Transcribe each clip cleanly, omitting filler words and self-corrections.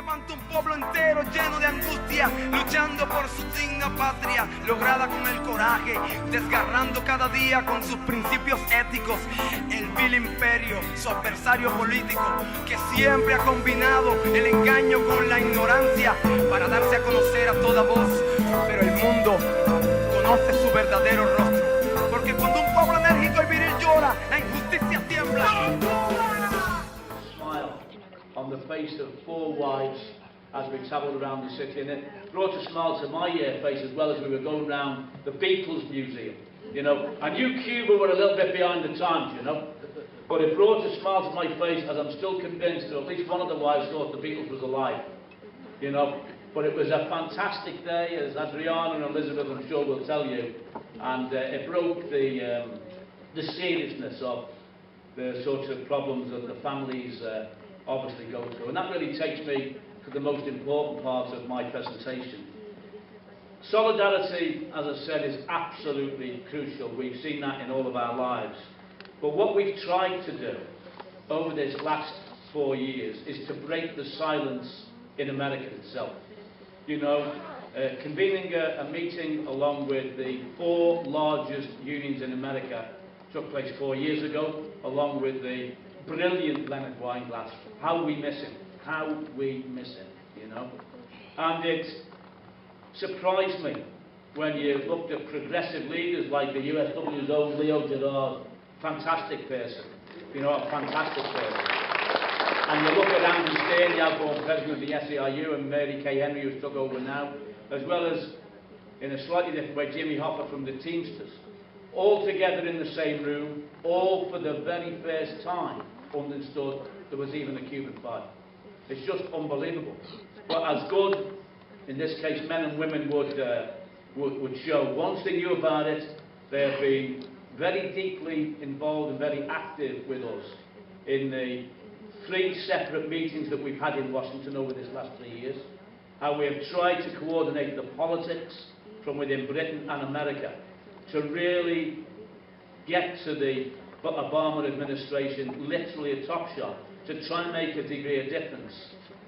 levanta un pueblo entero lleno de angustia, luchando por su digna patria, lograda con el coraje, desgarrando cada día con sus principios éticos el vil imperio, su adversario político, que siempre ha combinado el engaño con la ignorancia para darse a conocer a toda voz. Pero el mundo conoce su verdadero rostro, porque cuando un pueblo enérgico y viril llora, la injusticia tiembla. On the face of four wives as we travelled around the city, and it brought a smile to my face as well as we were going around the Beatles Museum. You know, I knew Cuba were a little bit behind the times, you know, but it brought a smile to my face as I'm still convinced that at least one of the wives thought the Beatles was alive, you know. But it was a fantastic day, as Adriana and Elizabeth I'm sure will tell you, and it broke the seriousness of the sorts of problems that the families obviously go through. And that really takes me to the most important part of my presentation. Solidarity, as I said, is absolutely crucial. We've seen that in all of our lives. But what we've tried to do over this last 4 years is to break the silence in America itself. You know, convening a meeting along with the 4 largest unions in America took place 4 years ago, along with the brilliant Leonard Weinglass. How we miss him. How we miss him, you know. And it surprised me when you looked at progressive leaders like the USW's own Leo Gerard, fantastic person, you know, a fantastic person. And you look at Andy Stern, the outgoing president of the SEIU, and Mary Kay Henry, who's took over now, as well as, in a slightly different way, Jimmy Hoffa from the Teamsters, all together in the same room, all for the very first time understood there was even a Cuban fire. It's just unbelievable. But as good, in this case, men and women would show, once they knew about it, they have been very deeply involved and very active with us in the 3 separate meetings that we've had in Washington over this last 3 years, how we have tried to coordinate the politics from within Britain and America to really get to the Obama administration literally a top shot, to try and make a degree of difference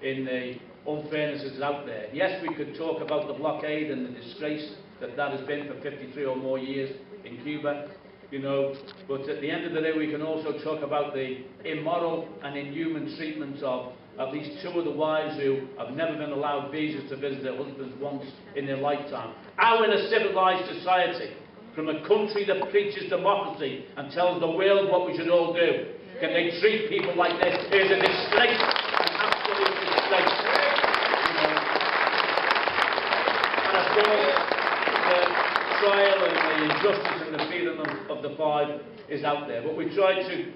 in the unfairnesses out there. Yes, we could talk about the blockade and the disgrace that has been for 53 or more years in Cuba, you know, but at the end of the day we can also talk about the immoral and inhuman treatment of at least 2 of the wives who have never been allowed visas to visit their husbands once in their lifetime. How in a civilized society, from a country that preaches democracy and tells the world what we should all do, can they treat people like this? It is a disgrace, an absolute disgrace. You know. And of course, the trial and the injustice and the freedom of the 5 is out there. But we tried to,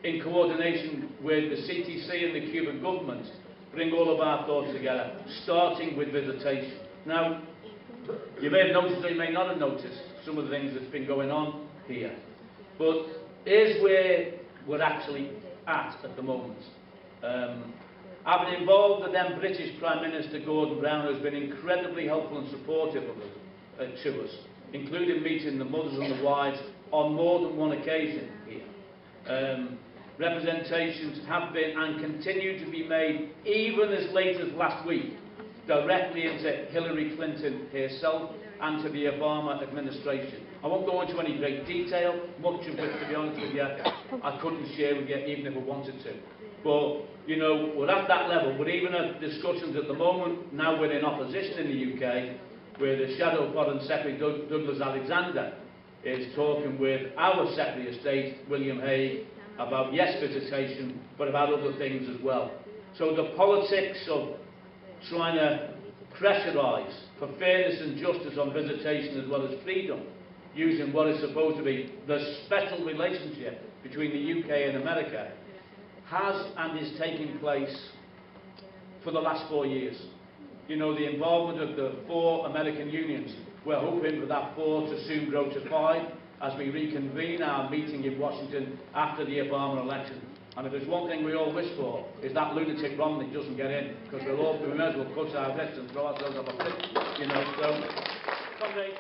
in coordination with the CTC and the Cuban government, bring all of our thoughts together, starting with visitation. Now, you may have noticed or you may not have noticed some of the things that's been going on here. But here's where we're actually at the moment. I've been involved with then British Prime Minister Gordon Brown, who's been incredibly helpful and supportive of us, to us, including meeting the mothers and the wives on more than one occasion here. Representations have been and continue to be made, even as late as last week, directly into Hillary Clinton herself and to the Obama administration. I won't go into any great detail, much of which, to be honest with you, I couldn't share with you even if I wanted to. But, you know, we're at that level. We're even at discussions at the moment, now we're in opposition in the UK, where the Shadow Foreign Secretary Douglas Alexander is talking with our Secretary of State, William Hague, about, yes, visitation, but about other things as well. So the politics of trying to pressurise for fairness and justice on visitation as well as freedom, using what is supposed to be the special relationship between the UK and America, has and is taking place for the last 4 years. You know, the involvement of the 4 American unions, we're hoping for that 4 to soon grow to 5 as we reconvene our meeting in Washington after the Obama election. And if there's one thing we all wish for, is that lunatic Romney doesn't get in, because we might as well cut our wrists and throw ourselves up a cliff, you know, so, someday.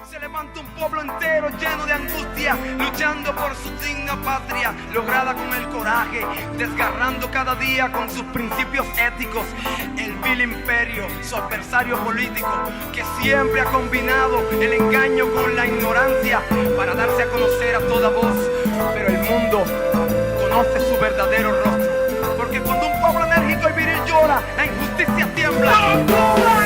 Se levanta un pueblo entero lleno de angustia, luchando por su digna patria, lograda con el coraje, desgarrando cada día con sus principios éticos el vil imperio, su adversario político, que siempre ha combinado el engaño con la ignorancia para darse a conocer a toda voz. Pero el mundo conoce su verdadero rostro, porque cuando un pueblo enérgico y viril llora, la injusticia tiembla.